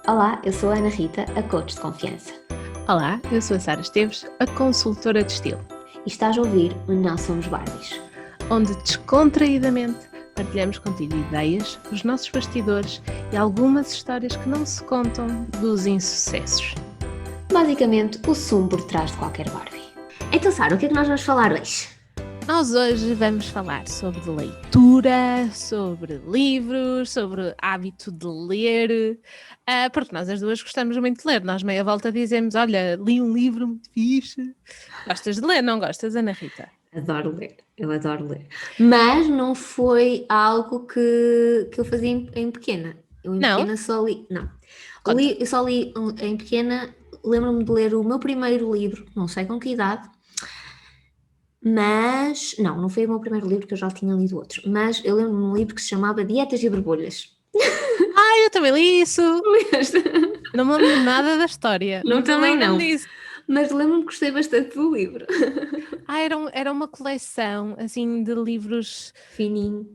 Olá, eu sou a Ana Rita, a coach de confiança. Olá, eu sou a Sara Esteves, a consultora de estilo, E estás a ouvir o Não Somos Barbies. onde descontraídamente partilhamos contigo ideias, os nossos bastidores e algumas histórias que não se contam dos insucessos. Basicamente, o sumo por trás de qualquer Barbie. Então, Sara, o que é que nós vamos falar hoje? Nós hoje vamos falar sobre leitura, sobre livros, sobre hábito de ler, porque nós as duas gostamos muito de ler. Nós meia volta dizemos, olha, li um livro muito fixe. Gostas de ler, não gostas, Ana Rita? Adoro ler, eu adoro ler. Mas não foi algo que eu fazia em pequena. Eu em Não? pequena só li... Não. Conta. Eu só li em pequena, lembro-me de ler o meu primeiro livro, não sei com que idade, mas... Não foi o meu primeiro livro, que eu já tinha lido outros. Mas eu lembro-me de um livro que se chamava Dietas e Borbulhas. Eu também li isso! Não me lembro nada da história, Não, mas eu também lembro-me não. disso. Mas lembro-me que gostei bastante do livro. Era uma coleção, assim, de livros. Fininho.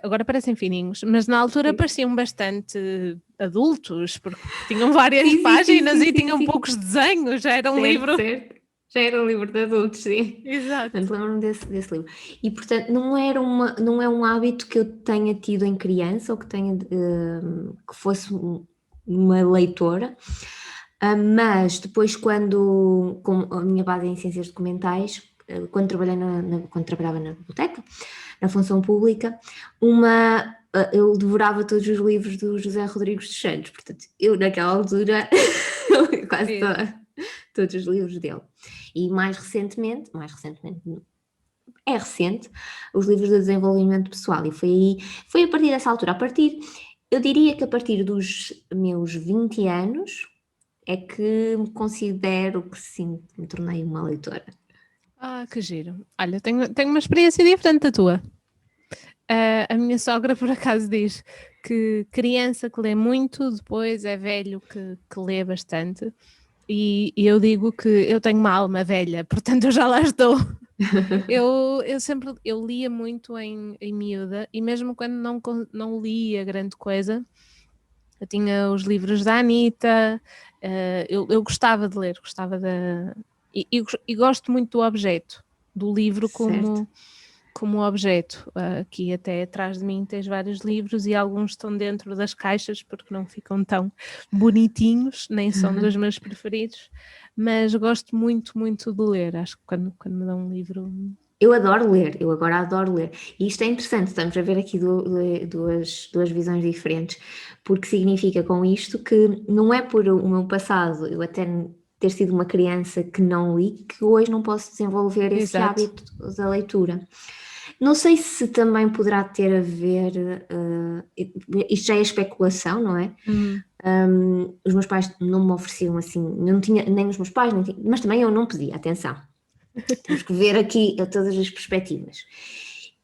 Agora parecem fininhos, mas na altura Sim. pareciam bastante adultos, porque tinham várias Sim, sim, sim, páginas sim, e sim, tinham sim. poucos desenhos, já era um Certo, livro. certo. Já era um livro de adultos, sim. Exato. Portanto, lembro-me desse livro. E, portanto, não é um hábito que eu tenha tido em criança ou que tenha, que fosse uma leitora. Mas depois, com a minha base é em ciências documentais, quando quando trabalhava na biblioteca, na função pública, eu devorava todos os livros do José Rodrigues dos Santos. Portanto, eu naquela altura li quase Sim. todos os livros dele. E é recente, os livros de desenvolvimento pessoal. E foi a partir dessa altura, eu diria que a partir dos meus 20 anos é que me considero que sim, me tornei uma leitora. Que giro. Olha, tenho uma experiência diferente da tua. A minha sogra, por acaso, diz que criança que lê muito, depois é velho que lê bastante. E eu digo que eu tenho uma alma velha, portanto eu já lá estou. Eu lia muito em miúda, e mesmo quando não lia grande coisa, eu tinha os livros da Anitta, eu gostava de ler, e gosto muito do objeto, do livro Certo. como objeto. Aqui até atrás de mim tens vários livros e alguns estão dentro das caixas porque não ficam tão bonitinhos, nem são dos meus preferidos, mas gosto muito, muito de ler. Acho que quando me dão um livro. Eu adoro ler, eu agora adoro ler. E isto é interessante, estamos a ver aqui duas visões diferentes, porque significa com isto que não é por o meu passado, eu até ter sido uma criança que não li, que hoje não posso desenvolver esse Exato. hábito da leitura. Não sei se também poderá ter a ver, isto já é especulação, não é? Os meus pais não me ofereciam assim, não tinha, nem os meus pais, mas também eu não pedia, atenção. Temos que ver aqui a todas as perspectivas.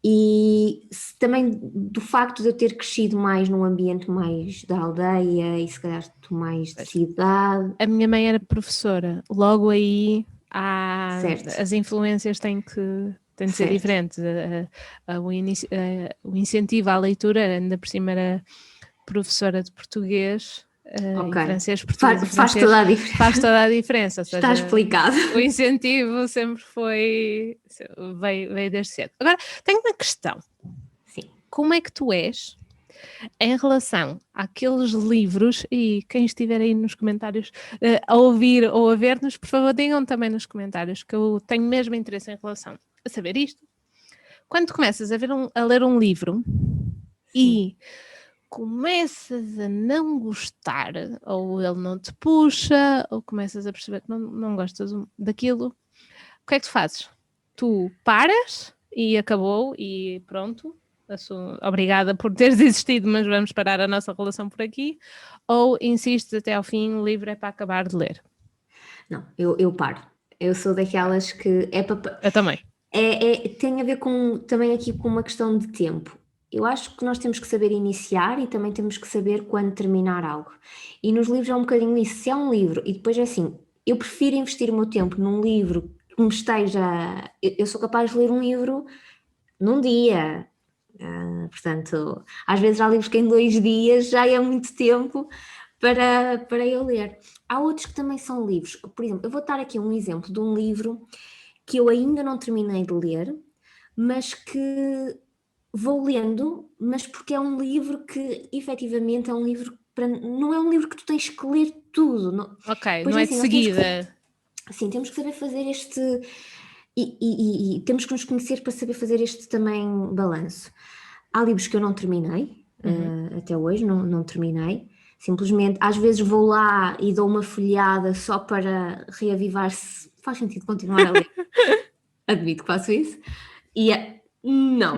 E também do facto de eu ter crescido mais num ambiente mais da aldeia e se calhar mais de Pois. cidade. A minha mãe era professora, logo aí Certo, as influências têm de ser certo. diferentes. O incentivo à leitura, ainda por cima era professora de português Ok. e francês, português e Faz francês, toda a diferença. faz toda a diferença. Ou Está seja, explicado. o incentivo sempre veio desde cedo. Agora, tenho uma questão. Sim. Como é que tu és em relação àqueles livros, e quem estiver aí nos comentários a ouvir ou a ver-nos, por favor, digam também nos comentários, que eu tenho mesmo interesse em relação a saber isto. Quando começas a ler um livro Sim. e começas a não gostar, ou ele não te puxa, ou começas a perceber que não gostas daquilo, o que é que tu fazes? Tu paras e acabou e pronto, obrigada por teres existido, mas vamos parar a nossa relação por aqui, ou insistes até ao fim, o livro é para acabar de ler? Não, eu paro. Eu sou daquelas que é para. Eu também. Tem a ver também aqui com uma questão de tempo. Eu acho que nós temos que saber iniciar e também temos que saber quando terminar algo. E nos livros é um bocadinho isso. Se é um livro, e depois é assim, eu prefiro investir o meu tempo num livro que me esteja. Eu sou capaz de ler um livro num dia. Portanto, às vezes há livros que em 2 dias já é muito tempo para eu ler. Há outros que também são livros. Por exemplo, eu vou dar aqui um exemplo de um livro que eu ainda não terminei de ler, mas que vou lendo, mas porque é um livro que efetivamente é um livro não é um livro que tu tens que ler tudo. Ok, Pois não é é de assim, nós temos que, seguida. sim, temos que saber fazer este e temos que nos conhecer para saber fazer este também balanço. Há livros que eu não terminei, até hoje não terminei. Simplesmente, às vezes vou lá e dou uma folheada só para reavivar se faz sentido continuar a ler. Admito que faço isso. E não.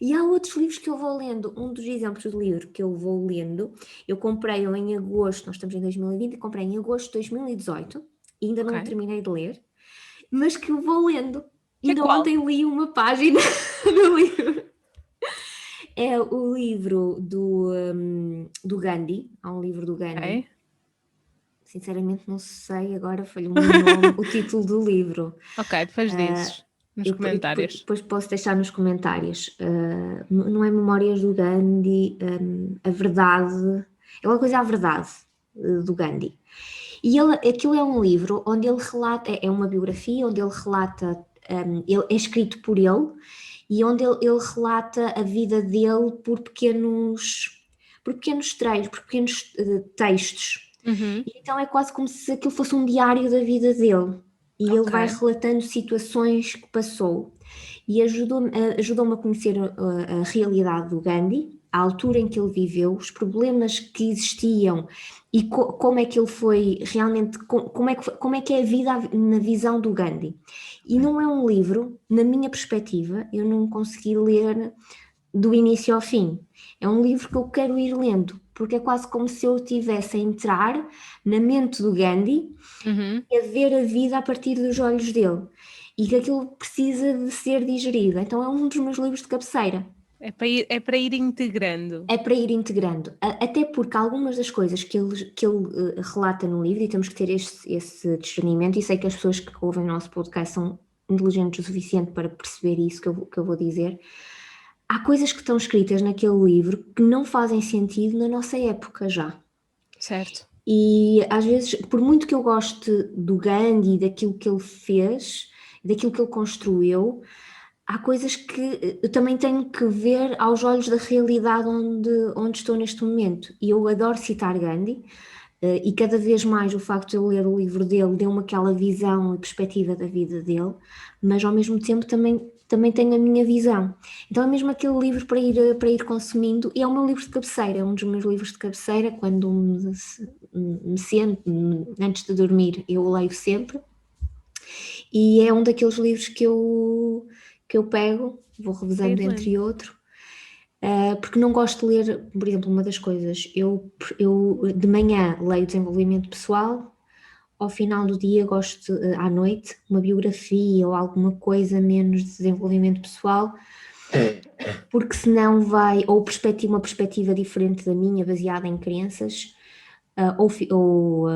E há outros livros que eu vou lendo. Um dos exemplos de livro que eu vou lendo, eu comprei-o em agosto, nós estamos em 2020, e comprei em agosto de 2018, e ainda não o Ok. terminei de ler, mas que eu vou lendo. Que é Ainda qual? ontem li uma página do livro. É o livro do Gandhi. Há um livro do Gandhi. Ok. Sinceramente não sei, agora falhou-me o nome, o título do livro. Ok, depois dizes nos comentários. Depois posso deixar nos comentários. Não é Memórias do Gandhi, a verdade. É uma coisa, a verdade do Gandhi. E aquilo é um livro onde ele relata, é uma biografia onde ele relata, é escrito por ele, e onde ele relata a vida dele por pequenos trechos, por pequenos textos. Uhum. E então é quase como se aquilo fosse um diário da vida dele. E ele Ok. vai relatando situações que passou. E ajudou-me a conhecer a realidade do Gandhi, a altura em que ele viveu, os problemas que existiam e como é que ele foi realmente, como é que é a vida na visão do Gandhi. E não é um livro, na minha perspectiva, eu não consegui ler do início ao fim. É um livro que eu quero ir lendo, porque é quase como se eu estivesse a entrar na mente do Gandhi Uhum. e a ver a vida a partir dos olhos dele. E que aquilo precisa de ser digerido. Então é um dos meus livros de cabeceira. É para ir integrando. É para ir integrando. Até porque algumas das coisas que ele relata no livro, e temos que ter esse discernimento, e sei que as pessoas que ouvem o nosso podcast são inteligentes o suficiente para perceber isso que eu vou dizer. Há coisas que estão escritas naquele livro que não fazem sentido na nossa época já. Certo. E às vezes, por muito que eu goste do Gandhi, daquilo que ele fez, daquilo que ele construiu, há coisas que eu também tenho que ver aos olhos da realidade onde estou neste momento. E eu adoro citar Gandhi, e cada vez mais o facto de eu ler o livro dele deu-me aquela visão e perspectiva da vida dele, mas ao mesmo tempo também tenho a minha visão. Então é mesmo aquele livro para ir consumindo, e é o meu livro de cabeceira, é um dos meus livros de cabeceira. Quando me sento, antes de dormir, eu o leio sempre, e é um daqueles livros que eu pego, vou Para ir revezando lendo. entre outro. Porque não gosto de ler, por exemplo, uma das coisas, eu de manhã leio desenvolvimento pessoal, ao final do dia gosto, à noite, uma biografia ou alguma coisa menos de desenvolvimento pessoal, porque senão ou uma perspectiva diferente da minha, baseada em crenças, ou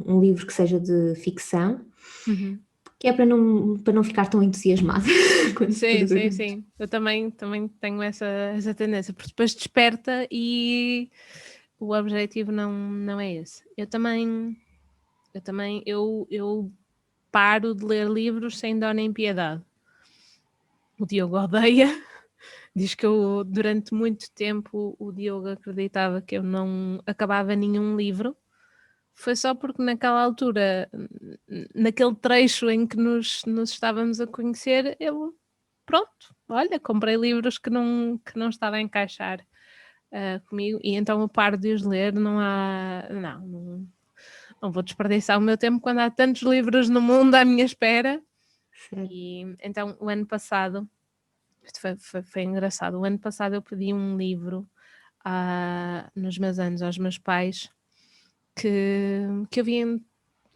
um livro que seja de ficção, Uhum. que é para não ficar tão entusiasmada quando for Sim, sim, dormir. sim. Eu também tenho essa tendência, porque depois desperta e o objetivo não é esse. Eu paro de ler livros sem dó nem piedade. O Diogo odeia, diz que eu, durante muito tempo, o Diogo acreditava que eu não acabava nenhum livro. Foi só porque naquela altura, naquele trecho em que nos estávamos a conhecer, eu, pronto, olha, comprei livros que não estavam a encaixar comigo, e então eu paro de os ler. Não vou desperdiçar o meu tempo quando há tantos livros no mundo à minha espera. Certo. E então o ano passado, isto foi engraçado, o ano passado eu pedi um livro nos meus anos aos meus pais, que eu vi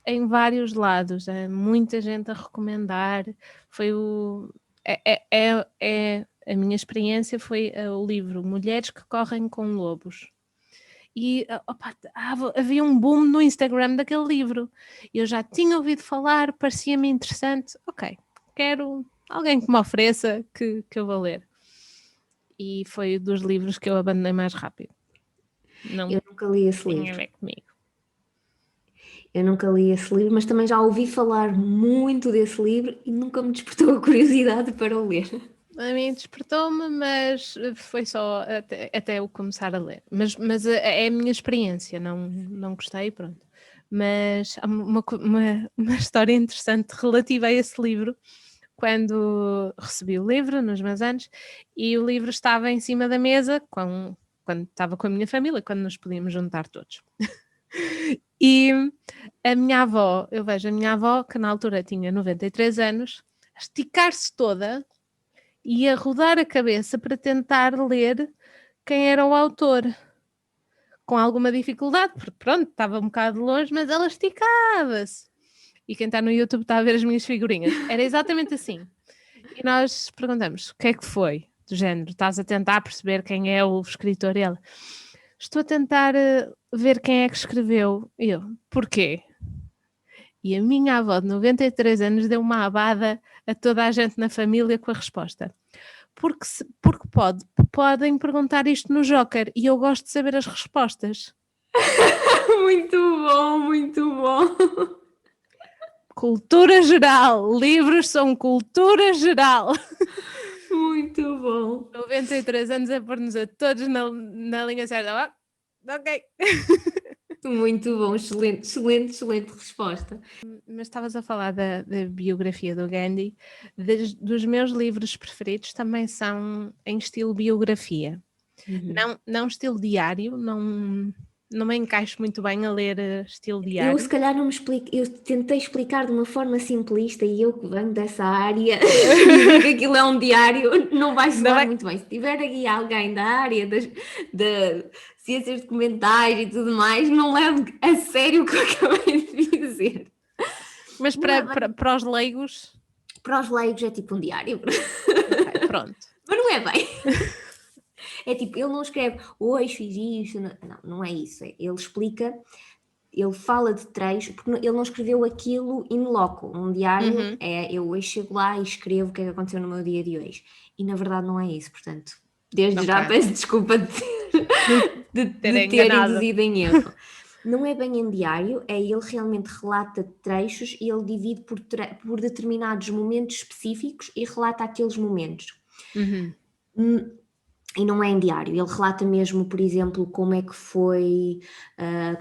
em vários lados, muita gente a recomendar. Foi o. A minha experiência foi o livro Mulheres que Correm com Lobos. E opa, havia um boom no Instagram daquele livro. Eu já tinha ouvido falar, parecia-me interessante. Ok, quero alguém que me ofereça que eu vou ler. E foi dos livros que eu abandonei mais rápido. Não Eu nunca li esse tem a livro. ver comigo. Eu nunca li esse livro, mas também já ouvi falar muito desse livro e nunca me despertou a curiosidade para o ler. A mim despertou-me, mas foi só até eu começar a ler. Mas é a minha experiência, não gostei, pronto. Mas há uma história interessante relativa a esse livro, quando recebi o livro nos meus anos, e o livro estava em cima da mesa quando estava com a minha família, quando nos podíamos juntar todos. E a minha avó, eu vejo a minha avó, que na altura tinha 93 anos, a esticar-se toda e a rodar a cabeça para tentar ler quem era o autor, com alguma dificuldade, porque pronto, estava um bocado longe, mas ela esticava-se. E quem está no YouTube está a ver as minhas figurinhas. Era exatamente assim. E nós perguntamos, o que é que foi? Do género, estás a tentar perceber quem é o escritor? E ela, estou a tentar ver quem é que escreveu. E eu, porquê? E a minha avó de 93 anos deu uma abada a toda a gente na família com a resposta. Porque podem perguntar isto no Joker e eu gosto de saber as respostas. Muito bom, muito bom. Cultura geral, livros são cultura geral. Muito bom. 93 anos a pôr-nos a todos na linha certa. Ok. Muito bom, excelente, excelente, excelente resposta. Mas estavas a falar da biografia do Gandhi. Dos meus livros preferidos também são em estilo biografia. Não estilo diário, não me encaixo muito bem a ler estilo diário. Eu se calhar não me explico, eu tentei explicar de uma forma simplista e eu que venho dessa área, dizer que aquilo é um diário, não vai soar muito bem. Se tiver aqui alguém da área das ciências documentais e tudo mais, não leve a sério o que eu acabei de dizer. Mas para os leigos? Para os leigos é tipo um diário. Okay, pronto. Mas não é bem. É tipo, ele não escreve hoje fiz isto, não é isso. Ele explica, ele fala de trechos, porque ele não escreveu aquilo in loco. Um diário é eu hoje chego lá e escrevo o que é que aconteceu no meu dia de hoje. E na verdade não é isso, portanto, desde já peço desculpa de ter induzido em erro. Não é bem em diário, é ele realmente relata trechos e ele divide por determinados momentos específicos e relata aqueles momentos. E não é em diário, ele relata mesmo, por exemplo, como é que foi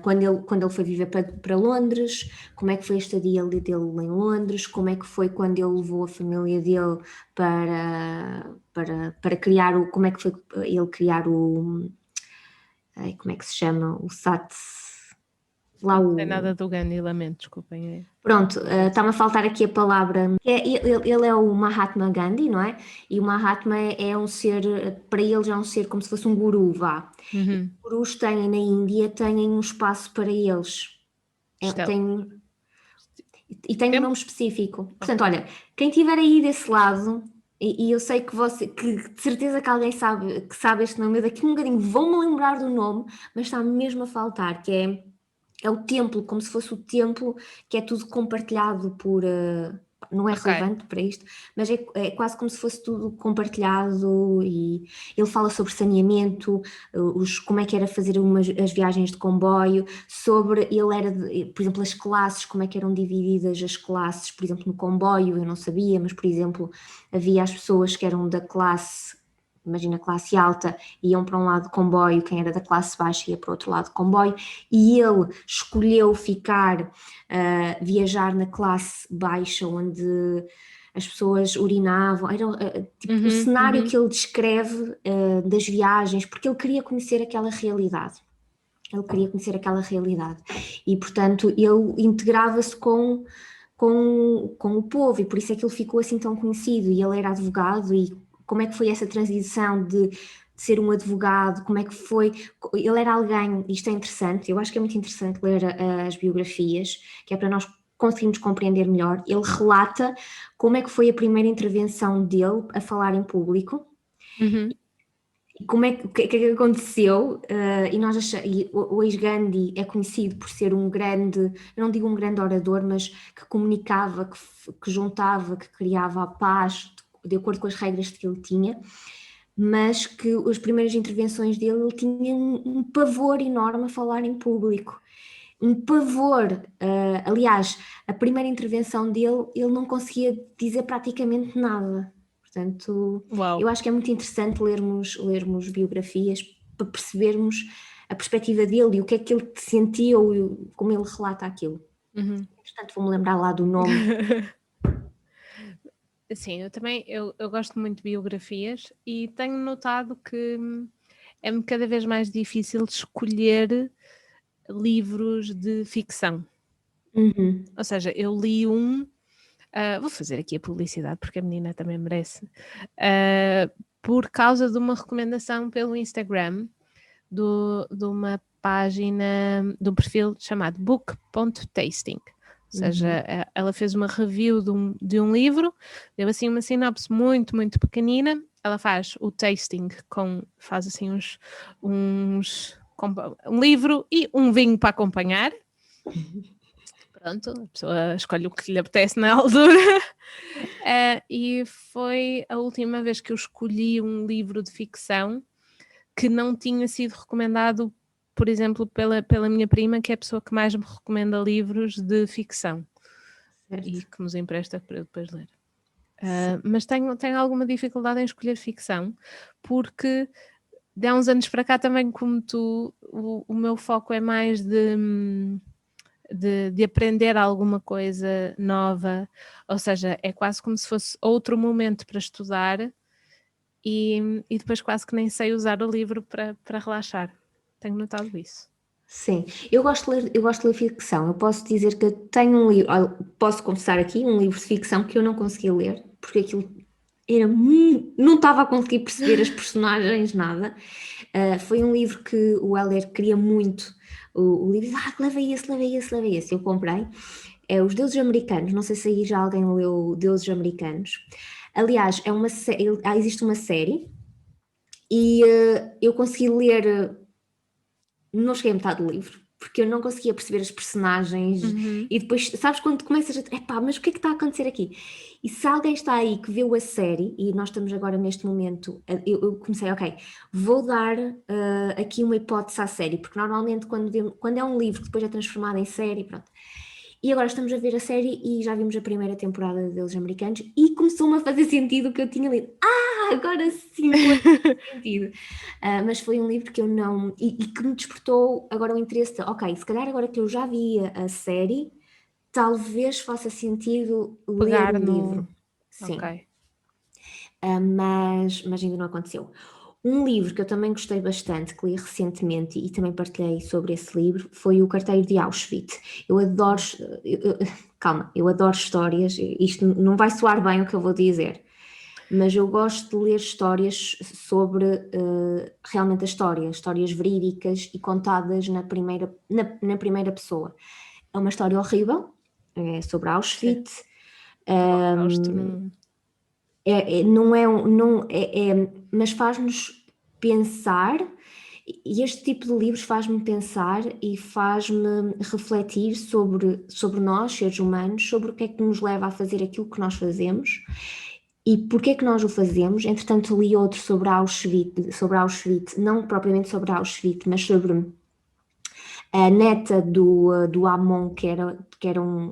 quando ele foi viver para Londres, como é que foi a estadia dele em Londres, como é que foi quando ele levou a família dele para criar como é que foi ele criar como é que se chama, o SATS. Não tem nada do Gandhi, lamento, desculpem. Pronto, está-me a faltar aqui a palavra. Ele é o Mahatma Gandhi, não é? E o Mahatma é um ser, para eles é um ser como se fosse um guru, vá. Os gurus têm na Índia, têm um espaço para eles. Tem um nome específico. Portanto, olha, quem estiver aí desse lado, e eu sei que de certeza que alguém sabe este nome, daqui um bocadinho vão-me lembrar do nome, mas está mesmo a faltar, que é o templo, como se fosse o templo, que é tudo compartilhado por... não é relevante para isto, mas é quase como se fosse tudo compartilhado e ele fala sobre saneamento, como é que era fazer as viagens de comboio, por exemplo, as classes, como é que eram divididas as classes, por exemplo, no comboio, eu não sabia, mas, por exemplo, havia as pessoas que eram da classe... Imagina, classe alta, iam para um lado de comboio, quem era da classe baixa ia para o outro lado de comboio, e ele escolheu viajar na classe baixa, onde as pessoas urinavam, era o cenário que ele descreve das viagens, porque ele queria conhecer aquela realidade. E, portanto, ele integrava-se com o povo, e por isso é que ele ficou assim tão conhecido, e ele era advogado, e como é que foi essa transição de ser um advogado, como é que foi, ele era alguém, isto é interessante, eu acho que é muito interessante ler as biografias, que é para nós conseguirmos compreender melhor. Ele relata como é que foi a primeira intervenção dele a falar em público, o que é que aconteceu, e o ex-Gandhi é conhecido por ser um grande, eu não digo um grande orador, mas que comunicava, que juntava, que criava a paz, de acordo com as regras que ele tinha. mas que as primeiras intervenções dele, ele tinha um pavor enorme a falar em público. Um pavor. Aliás, a primeira intervenção dele, ele não conseguia dizer praticamente nada. Portanto, Uau. eu acho que é muito interessante lermos biografias para percebermos a perspectiva dele e o que é que ele sentiu e como ele relata aquilo. Portanto, vou-me lembrar lá do nome. Sim, eu também eu gosto muito de biografias e tenho notado que é-me cada vez mais difícil escolher livros de ficção. Uhum. Ou seja, eu li vou fazer aqui a publicidade porque a menina também merece, por causa de uma recomendação pelo Instagram de uma página, de um perfil chamado book.tasting. Ou seja, ela fez uma review de um livro, deu assim uma sinopse muito, muito pequenina. Ela faz o tasting faz assim um livro e um vinho para acompanhar. Pronto, a pessoa escolhe o que lhe apetece na altura. E foi a última vez que eu escolhi um livro de ficção que não tinha sido recomendado, por exemplo, pela minha prima, que é a pessoa que mais me recomenda livros de ficção. Certo. E que nos empresta para eu depois ler. Mas tenho alguma dificuldade em escolher ficção, porque de há uns anos para cá também, como tu, o meu foco é mais de aprender alguma coisa nova, ou seja, é quase como se fosse outro momento para estudar e depois quase que nem sei usar o livro para relaxar. Tenho notado isso. Sim, eu gosto de ler ficção. Eu posso dizer que eu tenho um livro, posso confessar aqui, um livro de ficção que eu não consegui ler, porque aquilo não estava a conseguir perceber as personagens, nada. Foi um livro que o Heller queria muito. O livro, levei esse. Eu comprei. É Os Deuses Americanos. Não sei se aí já alguém leu Deuses Americanos. Aliás, existe uma série e eu consegui ler. Não cheguei a metade do livro, porque eu não conseguia perceber as personagens e depois, sabes quando começas a... Epá, mas o que é que está a acontecer aqui? E se alguém está aí que viu a série, e nós estamos agora neste momento, eu comecei, ok, vou dar aqui uma hipótese à série, porque normalmente quando é um livro que depois é transformado em série, pronto. E agora estamos a ver a série e já vimos a primeira temporada de Deuses Americanos e começou-me a fazer sentido o que eu tinha lido. Agora sim faz sentido. Mas foi um livro que eu não... E que me despertou agora o interesse de, ok, se calhar agora que eu já vi a série, talvez faça sentido ler Pegar o no... livro. Sim. Ok. Mas ainda não aconteceu. Um livro que eu também gostei bastante, que li recentemente e também partilhei sobre esse livro, foi O Carteiro de Auschwitz. Eu adoro, calma, eu adoro histórias, isto não vai soar bem o que eu vou dizer, mas eu gosto de ler histórias sobre realmente a história, histórias verídicas e contadas na primeira pessoa. É uma história horrível, é sobre Auschwitz. Gosto. Mas faz-nos pensar, e este tipo de livros faz-me pensar e faz-me refletir sobre nós, seres humanos, sobre o que é que nos leva a fazer aquilo que nós fazemos e porque é que nós o fazemos. Entretanto, li outro sobre Auschwitz, não propriamente sobre Auschwitz, mas sobre a neta do Amon,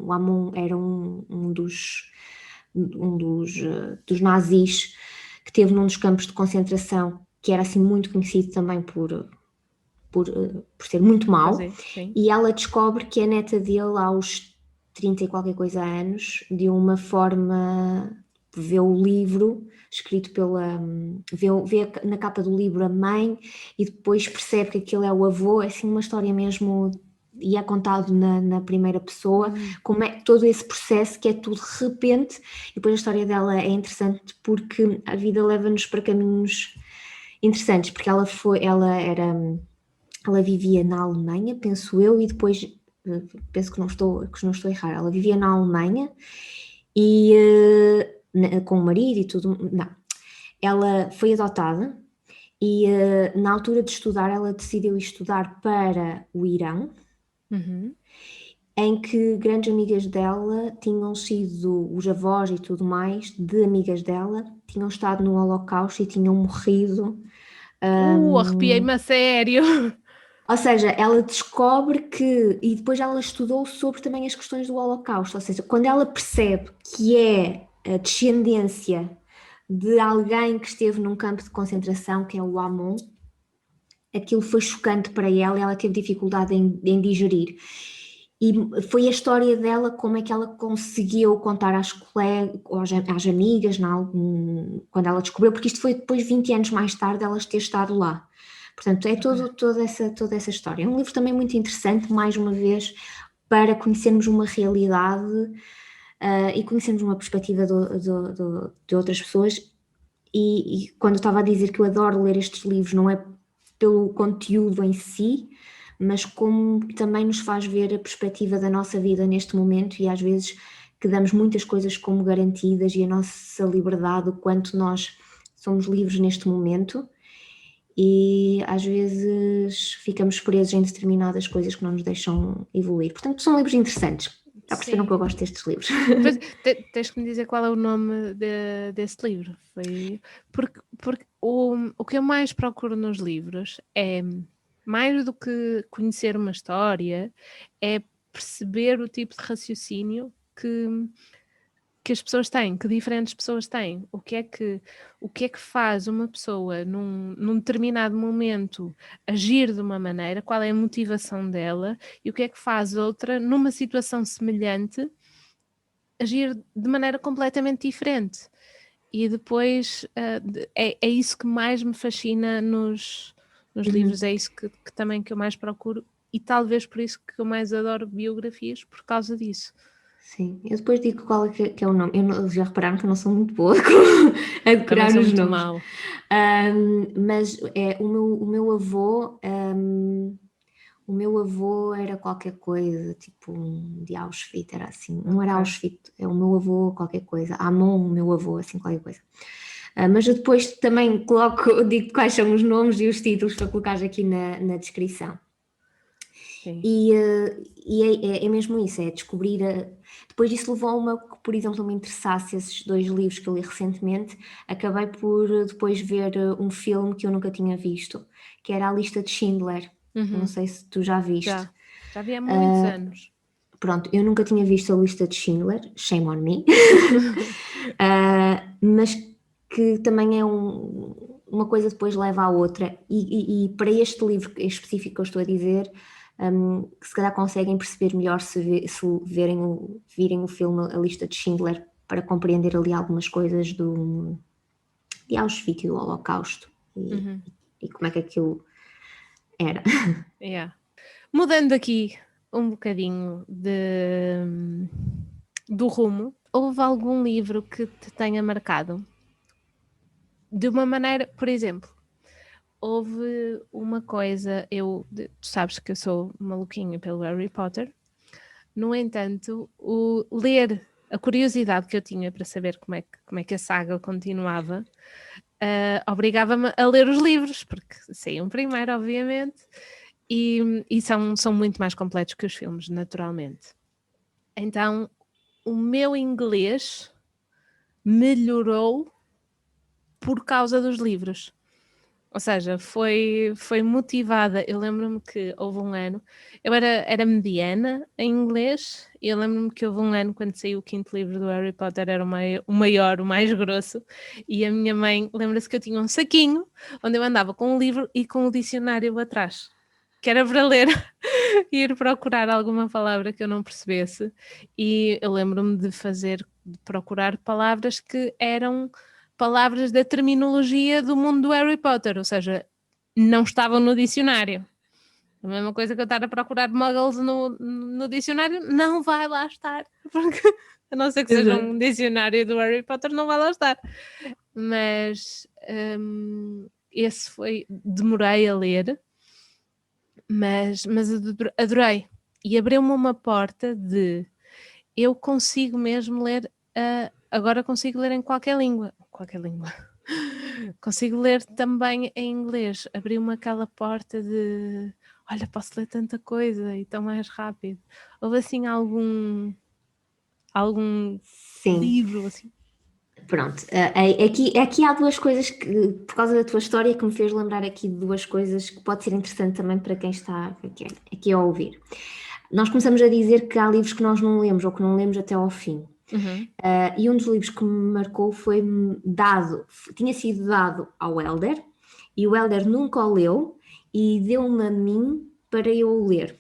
o Amon era um dos nazis que teve num dos campos de concentração, que era assim muito conhecido também por ser muito mau, e ela descobre que a neta dele aos 30 e qualquer coisa anos, de uma forma, vê o livro escrito vê na capa do livro a mãe e depois percebe que aquele é o avô, é assim uma história mesmo, e é contado na primeira pessoa, como é todo esse processo que é tudo de repente, e depois a história dela é interessante porque a vida leva-nos para caminhos interessantes, porque ela vivia na Alemanha, penso eu, e depois penso que não estou a errar, ela vivia na Alemanha e com o marido e tudo, não, ela foi adotada e na altura de estudar ela decidiu estudar para o Irão em que grandes amigas dela tinham sido, os avós e tudo mais, de amigas dela, tinham estado no Holocausto e tinham morrido. Arrepiei-me a sério. Ou seja, ela descobre que, e depois ela estudou sobre também as questões do Holocausto, ou seja, quando ela percebe que é a descendência de alguém que esteve num campo de concentração, que é o Amon, aquilo foi chocante para ela e ela teve dificuldade em digerir. E foi a história dela, como é que ela conseguiu contar às colegas, às amigas, quando ela descobriu, porque isto foi depois, 20 anos mais tarde, elas ter estado lá. Portanto, é toda essa história. É um livro também muito interessante, mais uma vez, para conhecermos uma realidade e conhecermos uma perspectiva de outras pessoas. E quando eu estava a dizer que eu adoro ler estes livros, não é pelo conteúdo em si, mas como também nos faz ver a perspectiva da nossa vida neste momento e às vezes que damos muitas coisas como garantidas e a nossa liberdade, o quanto nós somos livres neste momento e às vezes ficamos presos em determinadas coisas que não nos deixam evoluir. Portanto, são livros interessantes. Já perceberam Sim. que eu gosto destes livros. Depois, tens que me dizer qual é o nome desse livro. Porque o que eu mais procuro nos livros é, mais do que conhecer uma história, é perceber o tipo de raciocínio que as pessoas têm, que diferentes pessoas têm. O que é que faz uma pessoa num determinado momento agir de uma maneira, qual é a motivação dela, e o que é que faz outra numa situação semelhante agir de maneira completamente diferente. E depois é isso que mais me fascina nos livros, é isso que também que eu mais procuro, e talvez por isso que eu mais adoro biografias, por causa disso. Sim, eu depois digo qual é que é o nome. Já repararam que eu não sou muito boa a Também decorar sou os muito nomes. mal. Mas é, o meu avô, o meu avô era qualquer coisa, tipo de Auschwitz, era assim. Não era Ok. Auschwitz, é o meu avô qualquer coisa. Amon, o meu avô, assim, qualquer coisa. Mas eu depois também digo quais são os nomes e os títulos para colocar aqui na descrição. Sim. E é mesmo isso, é descobrir. Depois disso levou-me a que, por exemplo, me interessasse esses dois livros que eu li recentemente. Acabei por depois ver um filme que eu nunca tinha visto, que era A Lista de Schindler. Não sei se tu já viste. Já vi há muitos Uh, anos. Pronto, eu nunca tinha visto A Lista de Schindler, shame on me. Mas que também é uma coisa depois leva à outra. E para este livro específico que eu estou a dizer, que se calhar conseguem perceber melhor se virem o filme A Lista de Schindler para compreender ali algumas coisas de Auschwitz e do Holocausto e como é que aquilo era. Yeah. Mudando aqui um bocadinho do rumo, houve algum livro que te tenha marcado? De uma maneira, por exemplo, houve uma coisa, tu sabes que eu sou maluquinha pelo Harry Potter, no entanto, a curiosidade que eu tinha para saber como é que a saga continuava, obrigava-me a ler os livros, porque saíam primeiro, obviamente, e são muito mais completos que os filmes, naturalmente. Então, o meu inglês melhorou por causa dos livros. Ou seja, foi motivada. Eu lembro-me que houve um ano, eu era mediana em inglês, e eu lembro-me que houve um ano, quando saiu o quinto livro do Harry Potter, era o maior, o mais grosso, e a minha mãe, lembra-se que eu tinha um saquinho, onde eu andava com um livro e com o dicionário atrás, que era para ler, e ir procurar alguma palavra que eu não percebesse, e eu lembro-me de procurar palavras que eram palavras da terminologia do mundo do Harry Potter, ou seja, não estavam no dicionário. A mesma coisa que eu estar a procurar muggles no dicionário, não vai lá estar, porque a não ser que seja um dicionário do Harry Potter, não vai lá estar. Mas esse demorei a ler, mas adorei. E abriu-me uma porta de eu consigo mesmo ler, agora consigo ler em qualquer língua. Consigo ler também em inglês. Abriu-me aquela porta de olha, posso ler tanta coisa e tão mais rápido. Houve assim algum Sim. livro assim? Pronto, aqui há duas coisas que, por causa da tua história, que me fez lembrar aqui de duas coisas que pode ser interessante também para quem está aqui a ouvir. Nós começamos a dizer que há livros que nós não lemos ou que não lemos até ao fim. Uhum. E um dos livros que me marcou tinha sido dado ao Helder, e o Helder nunca o leu e deu-me a mim para eu o ler.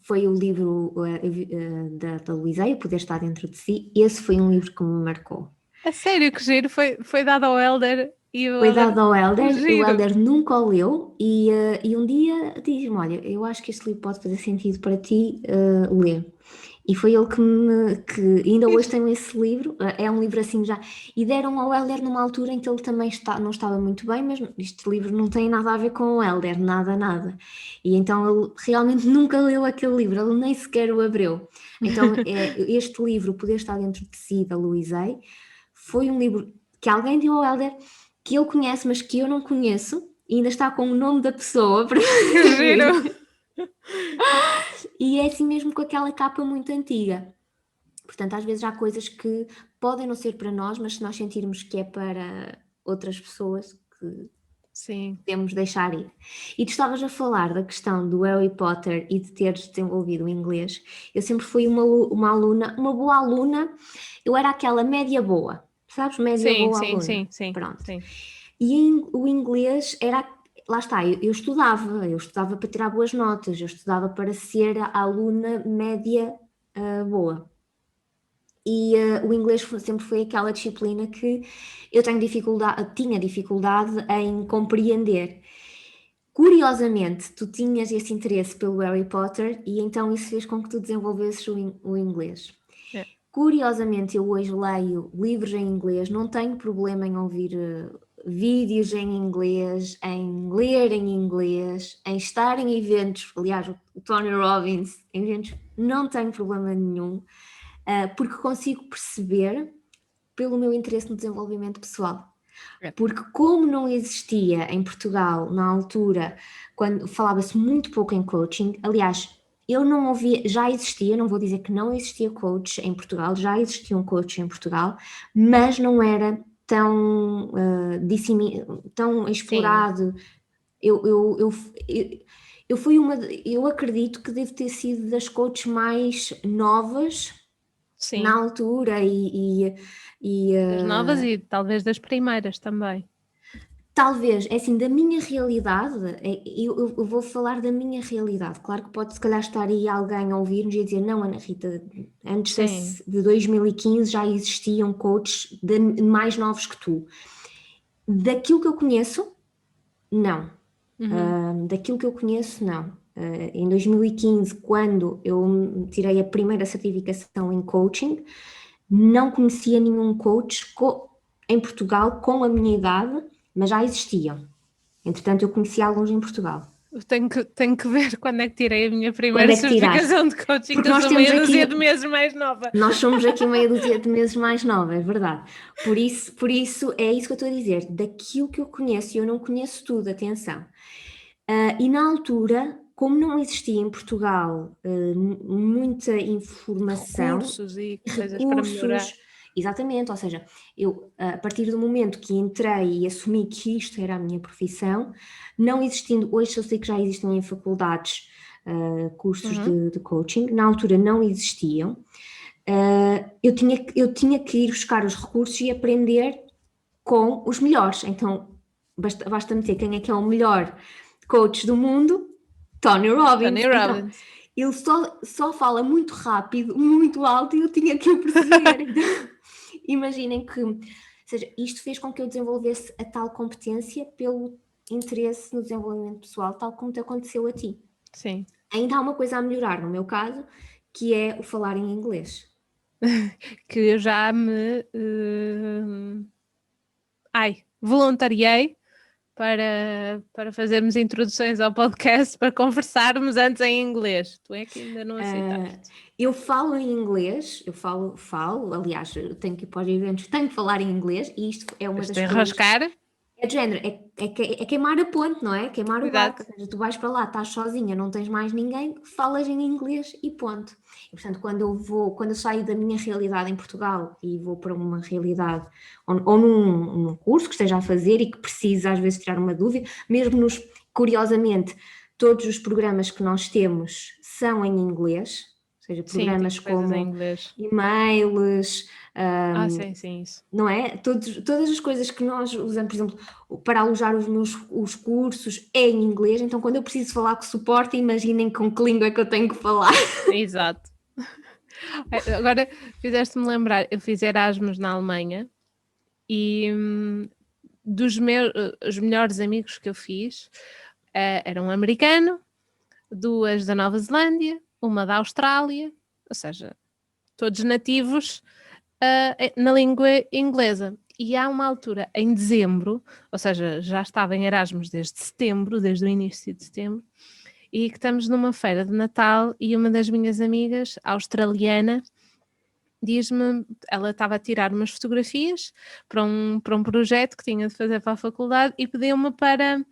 Foi o livro da Luísa, O Poder Está Dentro de Si. Esse foi um livro que me marcou. A sério, que giro, foi dado ao Helder e o Foi Helder... dado ao Helder, e o Giro. Helder nunca o leu, e um dia diz-me: Olha, eu acho que este livro pode fazer sentido para ti ler. E foi ele que ainda hoje tenho esse livro, é um livro assim já, e deram ao Helder numa altura em que ele também não estava muito bem, mas este livro não tem nada a ver com o Helder, nada, nada. E então ele realmente nunca leu aquele livro, ele nem sequer o abriu. Então este livro, O Poder Está Dentro de Si, da Louise Hay, foi um livro que alguém deu ao Helder, que ele conhece, mas que eu não conheço, e ainda está com o nome da pessoa para Que giro. e é assim mesmo com aquela capa muito antiga. Portanto, às vezes há coisas que podem não ser para nós, mas se nós sentirmos que é para outras pessoas, que Sim. podemos deixar ir. E tu estavas a falar da questão do Harry Potter e de teres desenvolvido o inglês. Eu sempre fui uma aluna, uma boa aluna, eu era aquela média boa, sabes? Média Sim, boa sim, aluna. sim, sim, Pronto. sim. E o inglês era, lá está, eu estudava para tirar boas notas, eu estudava para ser a aluna média boa. E o inglês sempre foi aquela disciplina que eu tinha dificuldade em compreender. Curiosamente, tu tinhas esse interesse pelo Harry Potter e então isso fez com que tu desenvolvesses o inglês. É. Curiosamente, eu hoje leio livros em inglês, não tenho problema em ouvir vídeos em inglês, em ler em inglês, em estar em eventos. Aliás, o Tony Robbins, em eventos, não tenho problema nenhum, porque consigo perceber pelo meu interesse no desenvolvimento pessoal. É. Porque como não existia em Portugal na altura, quando falava-se muito pouco em coaching, aliás, eu não ouvia, já existia, não vou dizer que não existia coach em Portugal, já existia um coach em Portugal, mas não era tão, tão Sim, explorado. Eu acredito que devo ter sido das coaches mais novas na sim. altura Das novas e talvez das primeiras também. talvez, é assim, da minha realidade, eu vou falar da minha realidade. Claro que pode se calhar estar aí alguém a ouvir-nos e a dizer: Não, Ana Rita, Sim. de 2015 já existiam coaches mais novos que tu. Daquilo que eu conheço, não. Daquilo que eu conheço, não. Em 2015, quando eu tirei a primeira certificação em coaching, não conhecia nenhum coach em Portugal com a minha idade, mas já existiam. Entretanto, eu conheci alguns em Portugal. Eu tenho que ver quando é que tirei a minha Quando primeira é que tiraste? certificação de coaching, Porque que eu nós sou temos meia dúzia aqui, de meses mais nova. nós somos aqui meia dúzia de meses mais nova, é verdade. Por isso é isso que eu estou a dizer. Daquilo que eu conheço, e eu não conheço tudo, atenção. E na altura, como não existia em Portugal muita informação, Recursos e coisas para melhorar. recursos, exatamente, ou seja, eu a partir do momento que entrei e assumi que isto era a minha profissão, não existindo, hoje eu sei que já existem em faculdades cursos de coaching, na altura não existiam, eu tinha que ir buscar os recursos e aprender com os melhores, então basta meter quem é que é o melhor coach do mundo, Tony Robbins. Tony Então, Robbins. ele só fala muito rápido, muito alto e eu tinha que o perceber. Então, imaginem que, ou seja, isto fez com que eu desenvolvesse a tal competência pelo interesse no desenvolvimento pessoal, tal como te aconteceu a ti. Sim. Ainda há uma coisa a melhorar no meu caso, que é o falar em inglês. Que eu já me voluntariei para fazermos introduções ao podcast, para conversarmos antes em inglês. Tu é que ainda não aceitaste. Eu falo em inglês, eu falo, aliás, eu tenho que ir para os eventos, tenho que falar em inglês e isto é uma Depois das de coisas. enroscar. É de género, é queimar a ponte, não é? Queimar o barco. Exato. Ou seja, tu vais para lá, estás sozinha, não tens mais ninguém, falas em inglês e ponto. E, portanto, quando eu saio da minha realidade em Portugal e vou para uma realidade, ou num curso que esteja a fazer e que precisa às vezes tirar uma dúvida, mesmo curiosamente, todos os programas que nós temos são em inglês, ou seja, Sim, tem programas coisas em como inglês. e-mails, Sim, sim, isso. não é? Todas as coisas que nós usamos, por exemplo, para alojar os cursos é em inglês, então quando eu preciso falar com o suporte, imaginem com que língua é que eu tenho que falar. Exato. Agora fizeste-me lembrar, eu fiz Erasmus na Alemanha e os melhores amigos que eu fiz eram um americano, duas da Nova Zelândia, uma da Austrália, ou seja, todos nativos na língua inglesa. E há uma altura, em dezembro, ou seja, já estava em Erasmus desde setembro, desde o início de setembro, e que estamos numa feira de Natal e uma das minhas amigas, australiana, diz-me, ela estava a tirar umas fotografias para um projeto que tinha de fazer para a faculdade e pediu-me para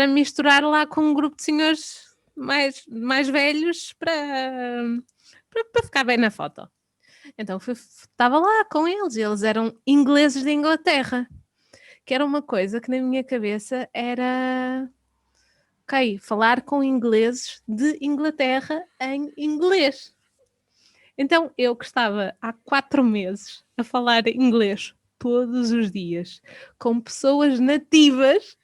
me misturar lá com um grupo de senhores mais velhos para ficar bem na foto. Então estava lá com eles e eles eram ingleses de Inglaterra, que era uma coisa que na minha cabeça era ok, falar com ingleses de Inglaterra em inglês. Então eu que estava há 4 meses a falar inglês todos os dias com pessoas nativas,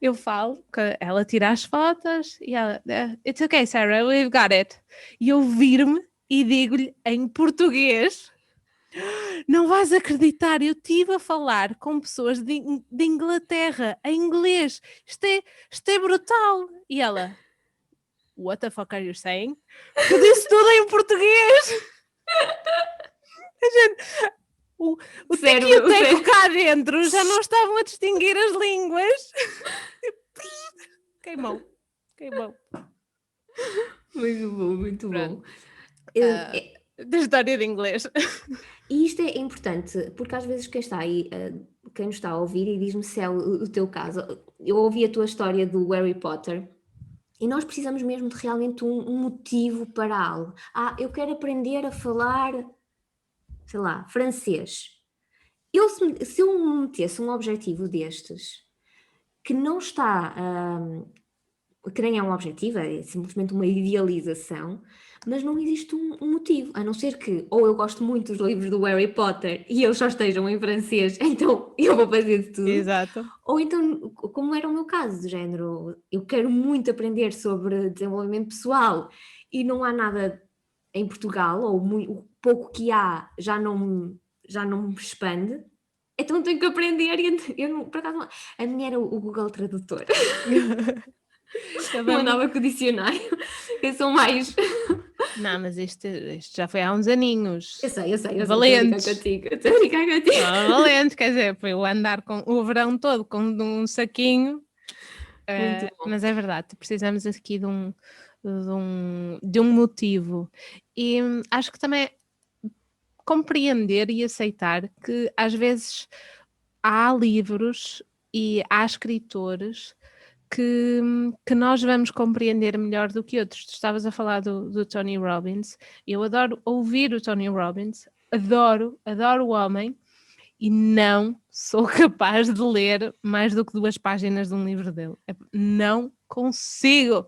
eu falo, que ela tira as fotos e ela, it's okay, Sarah, we've got it. E eu vir-me e digo-lhe em português: não vais acreditar, eu estive a falar com pessoas de Inglaterra em inglês, isto é brutal. E ela, what the fuck are you saying? Porque eu disse tudo em português. O tico e o teco cá dentro já não estavam a distinguir as línguas. Queimou. Muito bom, muito bom. Da história de inglês. E isto é importante, porque às vezes quem está aí, quem nos está a ouvir e diz-me se é o teu caso, eu ouvi a tua história do Harry Potter e nós precisamos mesmo de realmente um motivo para algo. Eu quero aprender a falar, sei lá, francês. Se eu me metesse um objetivo destes, que não está, que nem é um objetivo, é simplesmente uma idealização, mas não existe um motivo, a não ser que ou eu gosto muito dos livros do Harry Potter e eles só estejam em francês, então eu vou fazer de tudo. Exato. Ou então, como era o meu caso, de género, eu quero muito aprender sobre desenvolvimento pessoal e não há nada em Portugal, ou o pouco que há já não me expande, então tenho que aprender e eu não, por acaso, a minha era o Google Tradutor. Eu andava com o dicionário, eu sou mais... Não, mas isto já foi há uns aninhos. Eu sei. Valentes. Estou a brincar contigo. Valente, quer dizer, foi eu andar com o verão todo com um saquinho. Mas é verdade, precisamos aqui de um motivo. E acho que também compreender e aceitar que às vezes há livros e há escritores que nós vamos compreender melhor do que outros. Tu estavas a falar do Tony Robbins. Eu adoro ouvir o Tony Robbins, adoro o homem, e não sou capaz de ler mais do que 2 páginas de um livro dele. Não consigo.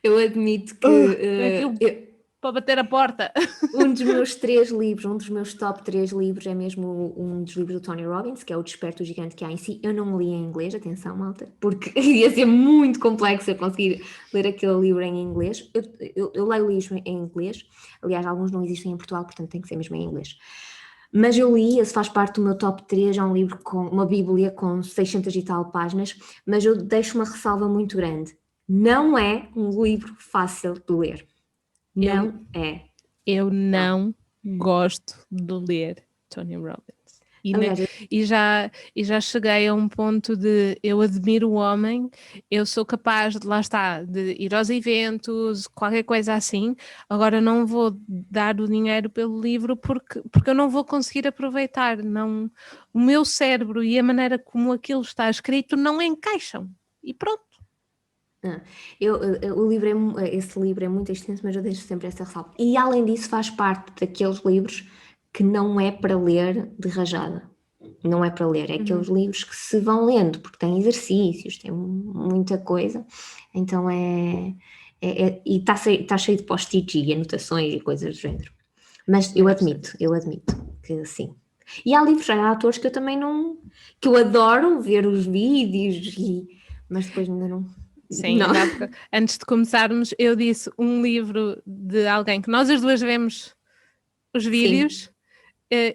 Eu admito que para bater a porta. um dos meus 3 livros, um dos meus top 3 livros é mesmo um dos livros do Tony Robbins, que é O Desperto Gigante que há em si. Eu não li em inglês, atenção, malta, porque ia ser muito complexo eu conseguir ler aquele livro em inglês. Eu leio livros em inglês, aliás, alguns não existem em Portugal, portanto tem que ser mesmo em inglês. Mas eu li, esse faz parte do meu top 3, é um livro com uma bíblia com 600 e tal páginas, mas eu deixo uma ressalva muito grande. Não é um livro fácil de ler. Não é. Eu não gosto de ler Tony Robbins. E, Aliás, e já cheguei a um ponto de eu admiro o homem, eu sou capaz de, lá está, de ir aos eventos, qualquer coisa assim, agora não vou dar o dinheiro pelo livro porque eu não vou conseguir aproveitar, não, o meu cérebro e a maneira como aquilo está escrito não encaixam. E pronto. esse livro é muito extenso, mas eu deixo sempre essa ressalva. E além disso, faz parte daqueles livros que não é para ler de rajada. Não é para ler, é aqueles livros que se vão lendo, porque tem exercícios, tem muita coisa. Então e está cheio de post-its e anotações e coisas do género. Mas eu admito que sim. E há livros, há atores que eu também não. Que eu adoro ver os vídeos, mas depois ainda não. Sim, Não. antes de começarmos, eu disse um livro de alguém que nós as duas vemos os vídeos. Sim.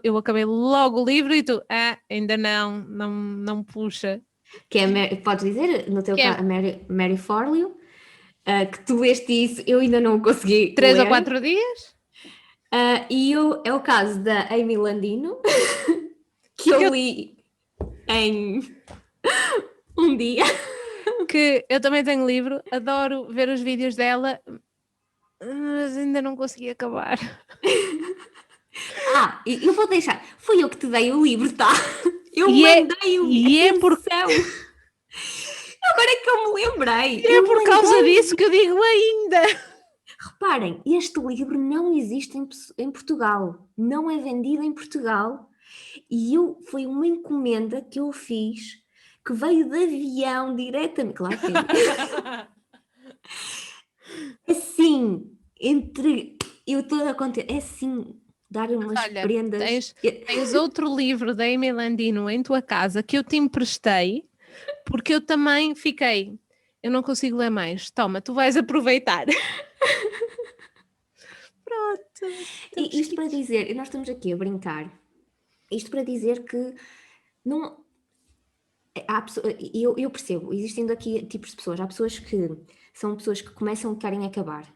Eu acabei logo o livro e tu, ainda não puxa. Que é, podes dizer, no teu caso, a Mary Forleo, que tu leste isso, eu ainda não consegui 3 ler. ou 4 dias? É o caso da Amy Landino, que eu li em um dia. Que eu também tenho livro, adoro ver os vídeos dela, mas ainda não consegui acabar. Eu vou deixar. Fui eu que te dei o livro, tá? Eu mandei-o. E é por Agora é que eu me lembrei. E é por causa disso que eu digo ainda. Reparem, este livro não existe em Portugal. Não é vendido em Portugal. E foi uma encomenda que eu fiz, que veio de avião diretamente. Claro que assim, eu toda contente. É assim, dar umas prendas. Tens outro livro da Amy Landino em tua casa que eu te emprestei, porque eu também fiquei. Eu não consigo ler mais. Toma, tu vais aproveitar. Pronto. E isto para dizer, nós estamos aqui a brincar. Isto para dizer que não. Eu percebo, existindo aqui tipos de pessoas. Há pessoas que são pessoas que começam e querem acabar.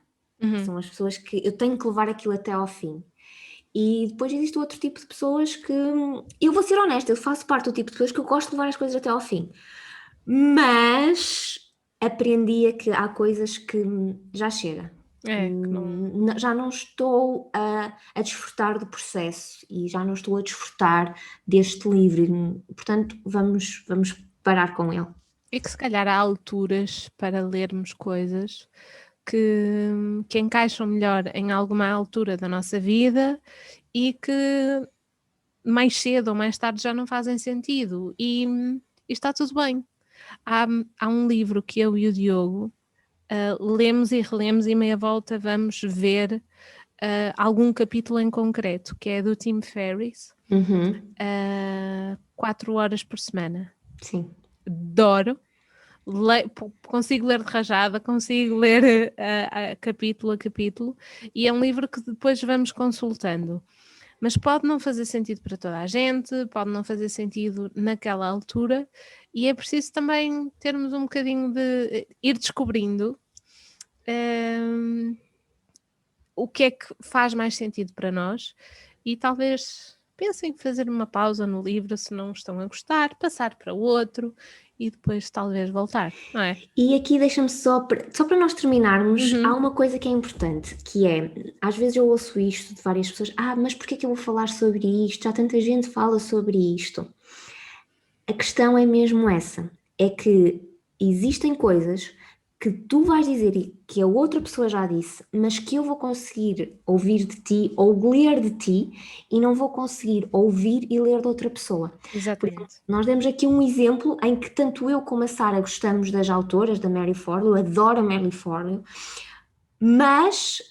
São as pessoas que eu tenho que levar aquilo até ao fim. E depois existe outro tipo de pessoas que. Eu vou ser honesta, eu faço parte do tipo de pessoas que eu gosto de levar as coisas até ao fim. Mas aprendi que há coisas que já chega. Já não estou a desfrutar do processo e já não estou a desfrutar deste livro. Portanto, vamos parar com ele. E que se calhar há alturas para lermos coisas que encaixam melhor em alguma altura da nossa vida e que mais cedo ou mais tarde já não fazem sentido e está tudo bem. Há um livro que eu e o Diogo lemos e relemos e meia volta vamos ver algum capítulo em concreto, que é do Tim Ferriss, 4 horas por semana. Sim. Adoro. Consigo ler de rajada, consigo ler capítulo a capítulo, e é um livro que depois vamos consultando. Mas pode não fazer sentido para toda a gente, pode não fazer sentido naquela altura, e é preciso também termos um bocadinho de ir descobrindo o que é que faz mais sentido para nós, e talvez pensem em fazer uma pausa no livro se não estão a gostar, passar para outro e depois talvez voltar, não é? E aqui deixa-me só para nós terminarmos, há uma coisa que é importante, que é, às vezes eu ouço isto de várias pessoas, mas porquê é que eu vou falar sobre isto? Já tanta gente fala sobre isto. A questão é mesmo essa, é que existem coisas que tu vais dizer e que a outra pessoa já disse, mas que eu vou conseguir ouvir de ti ou ler de ti e não vou conseguir ouvir e ler de outra pessoa. Exatamente. Porque nós demos aqui um exemplo em que tanto eu como a Sara gostamos das autoras, da Mary Forleo, eu adoro a Mary Forleo, mas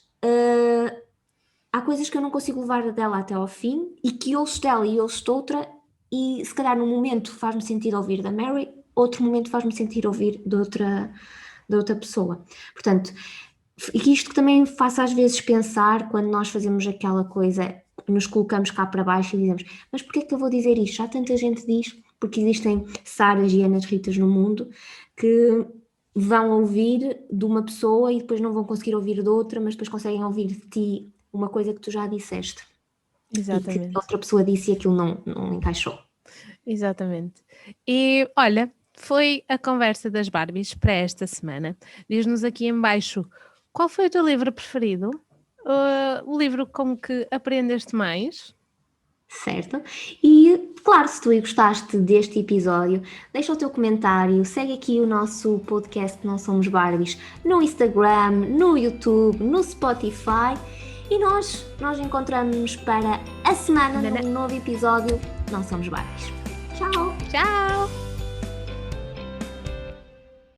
há coisas que eu não consigo levar dela até ao fim e que ouço dela e ouço de outra, e se calhar num momento faz-me sentido ouvir da Mary, outro momento faz-me sentir ouvir de outra pessoa. Portanto, e que isto também faça às vezes pensar quando nós fazemos aquela coisa, nos colocamos cá para baixo e dizemos, mas porquê é que eu vou dizer isto? Já tanta gente diz, porque existem Saras e Anas Ritas no mundo que vão ouvir de uma pessoa e depois não vão conseguir ouvir de outra, mas depois conseguem ouvir de ti uma coisa que tu já disseste. E Exatamente. que outra pessoa disse e aquilo não encaixou. Exatamente. E olha, foi a conversa das Barbies para esta semana. Diz-nos aqui em baixo qual foi o teu livro preferido, o livro com que aprendeste mais. Certo? E, claro, se tu gostaste deste episódio, deixa o teu comentário, segue aqui o nosso podcast Não Somos Barbies no Instagram, no YouTube, no Spotify e nós encontramos-nos para a semana num novo episódio Não Somos Barbies. Tchau! Tchau!